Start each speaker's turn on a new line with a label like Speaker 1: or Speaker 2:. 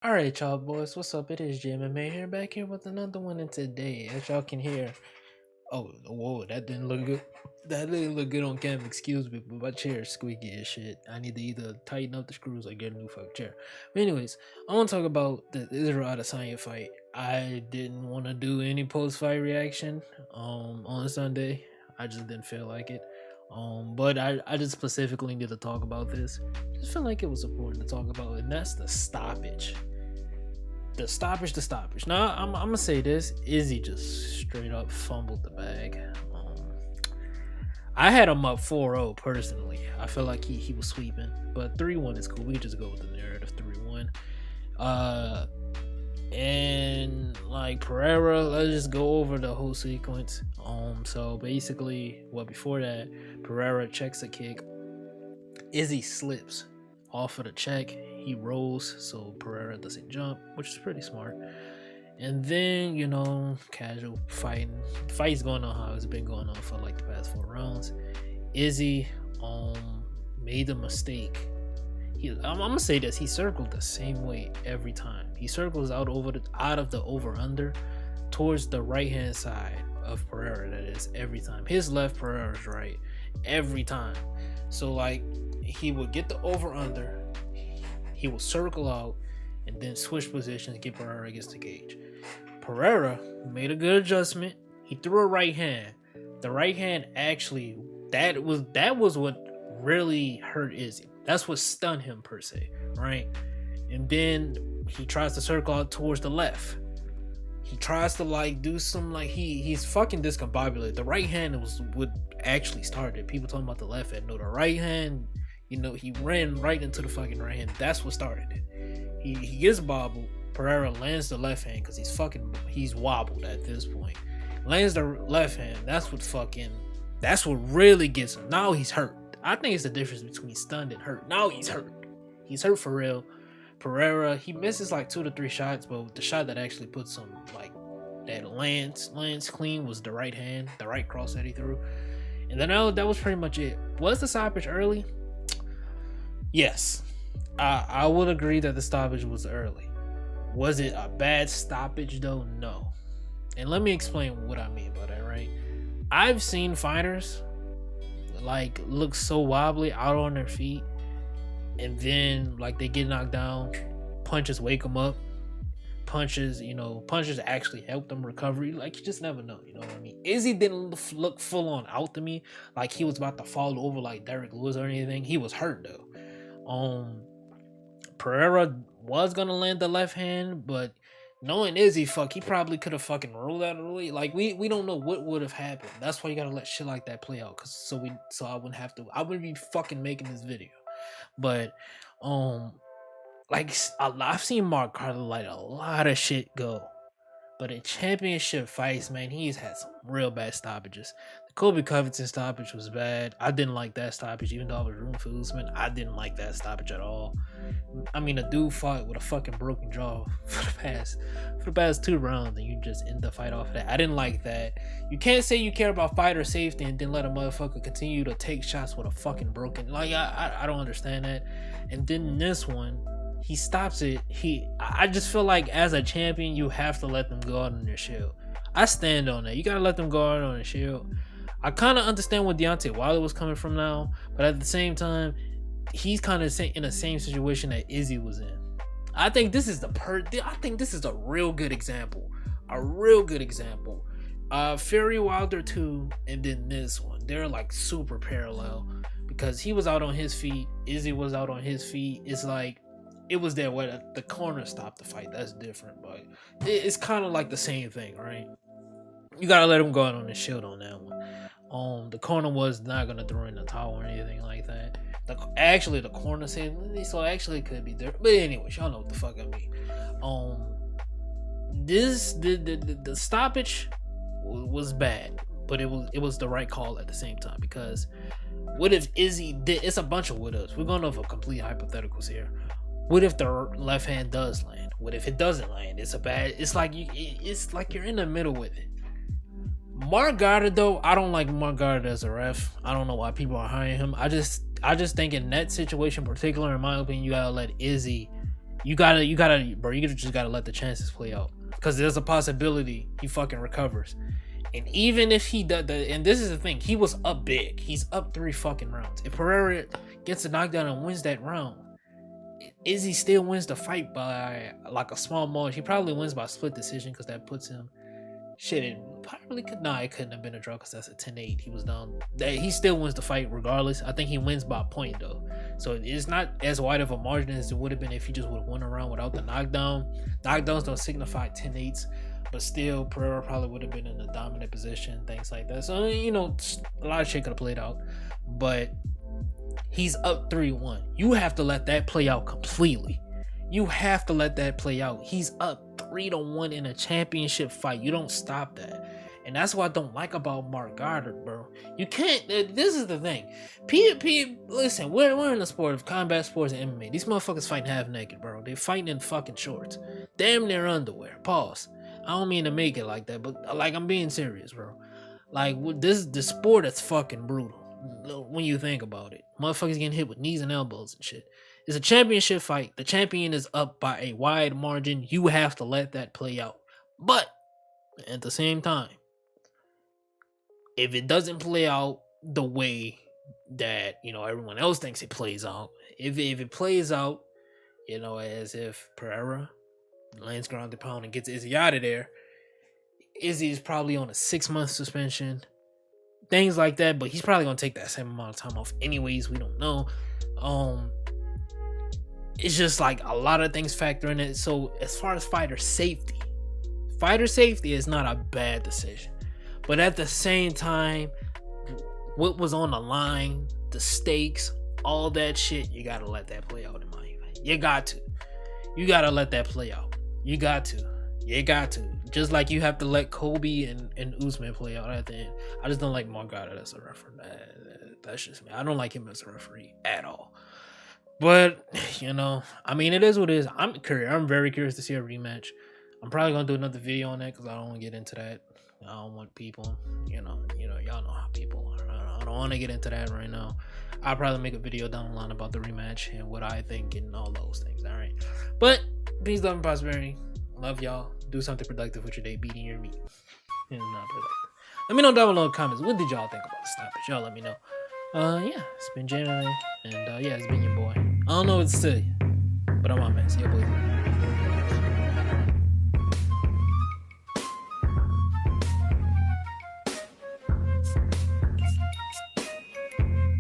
Speaker 1: All right, y'all boys, what's up? It is Jim and Man here, back here with another one. And today, as y'all can hear, oh, whoa, that didn't look good. That didn't look good on camera. Excuse me, but my chair is squeaky as shit. I need to either tighten up the screws or get a new fucking chair. But anyways, I want to talk about the Isarel Adesanya fight. I didn't want to do any post-fight reaction on Sunday. I just didn't feel like it. But I just specifically need to talk about this. Just feel like it was important to talk about, and that's the stoppage. The stoppage. Now I'm gonna say this: Izzy just straight up fumbled the bag. I had him up 4-0 personally. I feel like he was sweeping, but 3-1 is cool. We just go with the narrative 3-1. Uh, and like Pereira, let's just go over the whole sequence. So basically, well, before that, Pereira checks a kick. Izzy slips off of the check. He rolls, so Pereira doesn't jump, which is pretty smart. And then, casual fighting. Fight's going on how it's been going on for like the past 4 rounds. Izzy made a mistake. I'm gonna say this: he circled the same way every time. He circles out of the over under towards the right hand side of Pereira. That is every time. His left, Pereira's right, every time. So like he would get the over under, he will circle out, and then switch positions, get Pereira against the cage. Pereira made a good adjustment. He threw a right hand. The right hand actually that was what really hurt Izzy. That's what stunned him per se, right? And then he tries to circle out towards the left. He tries to like do some like he's fucking discombobulated. The right hand was what actually started. People talking about the left hand. No, the right hand, he ran right into the fucking right hand. That's what started it. He gets bobbled. Pereira lands the left hand because he's wobbled at this point. Lands the left hand. That's what really gets him. Now he's hurt. I think it's the difference between stunned and hurt. Now he's hurt. He's hurt for real. Pereira, he misses like 2 to 3 shots, but the shot that actually puts him like that lands clean was the right hand, the right cross that he threw. And then that was pretty much it. Was the stoppage early? Yes. I would agree that the stoppage was early. Was it a bad stoppage though? No. And let me explain what I mean by that, right? I've seen fighters like look so wobbly out on their feet, and then like they get knocked down, punches wake them up, punches actually help them recovery. Like you just never know, you know what I mean? Izzy didn't look full on out to me like he was about to fall over like Derek Lewis or anything. He was hurt though. Pereira was gonna land the left hand, but knowing Izzy, he probably could have fucking rolled out of the way. Like we don't know what would have happened. That's why you gotta let shit like that play out, so I wouldn't be fucking making this video. But like I've seen Mark Carter let a lot of shit go. But in championship fights, man, he's had some real bad stoppages. The Kobe Covington stoppage was bad. I didn't like that stoppage, even though I was rooting for Usman. I didn't like that stoppage at all. I mean, a dude fought with a fucking broken jaw for the past 2 rounds, and you just end the fight off of that. I didn't like that. You can't say you care about fighter safety and then let a motherfucker continue to take shots with a fucking broken. Like I don't understand that. And then this one, he stops it. I just feel like as a champion, you have to let them go out on their shield. I stand on that. You gotta let them go out on their shield. I kind of understand where Deontay Wilder was coming from now, but at the same time, he's kind of in the same situation that Izzy was in. I think this is a real good example. A real good example. Fury Wilder 2 and then this one. They're like super parallel because he was out on his feet. Izzy was out on his feet. It's like it was there where the corner stopped the fight. That's different, but it's kind of like the same thing, right? You gotta let him go out on the shield on that one. The corner was not gonna throw in the towel or anything like that. The corner said so. Actually, it could be there, but anyways, y'all know what the fuck I mean. The stoppage was bad, but it was the right call at the same time, because what if Izzy did? It's a bunch of what ifs. We're going over complete hypotheticals here. What if the left hand does land? What if it doesn't land? It's like you're in the middle with it. Mark Goddard, though, I don't like Mark Goddard as a ref. I don't know why people are hiring him. I just think in that situation in particular, in my opinion, you gotta let Izzy You bro. You just gotta let the chances play out, because there's a possibility he fucking recovers. And even if he does, and this is the thing, he was up big. He's up 3 fucking rounds. If Pereira gets a knockdown and wins that round, Izzy still wins the fight by like a small margin. He probably wins by split decision, because that puts him. Shit, it probably could. Nah, it couldn't have been a draw, because that's a 10-8. He was down. He still wins the fight regardless. I think he wins by a point though. So it's not as wide of a margin as it would have been if he just would have won around without the knockdown. Knockdowns don't signify 10-8s, but still, Pereira probably would have been in a dominant position, things like that. So, you know, a lot of shit could have played out. But he's up 3-1. You have to let that play out completely. You have to let that play out. He's up 3-1 in a championship fight. You don't stop that. And that's what I don't like about Mark Goddard, bro. You can't. This is the thing. Listen, we're in the sport of combat sports and MMA. These motherfuckers fighting half naked, bro. They're fighting in fucking shorts. Damn near underwear. Pause. I don't mean to make it like that, but like, I'm being serious, bro. Like, the sport is fucking brutal when you think about it. Motherfuckers getting hit with knees and elbows and shit. It's a championship fight. The champion is up by a wide margin. You have to let that play out. But at the same time, if it doesn't play out the way that, you know, everyone else thinks it plays out, if it plays out, you know, as if Pereira lands ground to pound and gets Izzy out of there, Izzy is probably on a 6-month suspension, things like that. But he's probably gonna take that same amount of time off anyways. We don't know. It's just like a lot of things factor in it. So as far as fighter safety is not a bad decision. But at the same time, what was on the line, the stakes, all that shit, you gotta let that play out in my opinion. You got to let that play out. You got to. Just like you have to let Kobe and Usman play out at the end. I just don't like Mark Goddard as a referee. That's just me. I don't like him as a referee at all. But, you know, I mean, it is what it is. I'm very curious to see a rematch. I'm probably going to do another video on that, because I don't want to get into that. I don't want people, you know, y'all know how people are. I don't want to get into that right now. I'll probably make a video down the line about the rematch and what I think and all those things, all right? But, peace, love, and prosperity. Love y'all. Do something productive with your day, beating your meat. It's not productive. Let me know down below in the comments. What did y'all think about the stoppage? Y'all let me know. Yeah, it's been January, and yeah, it's been your boy. I don't know what to say, but I'm on man. See you, boys.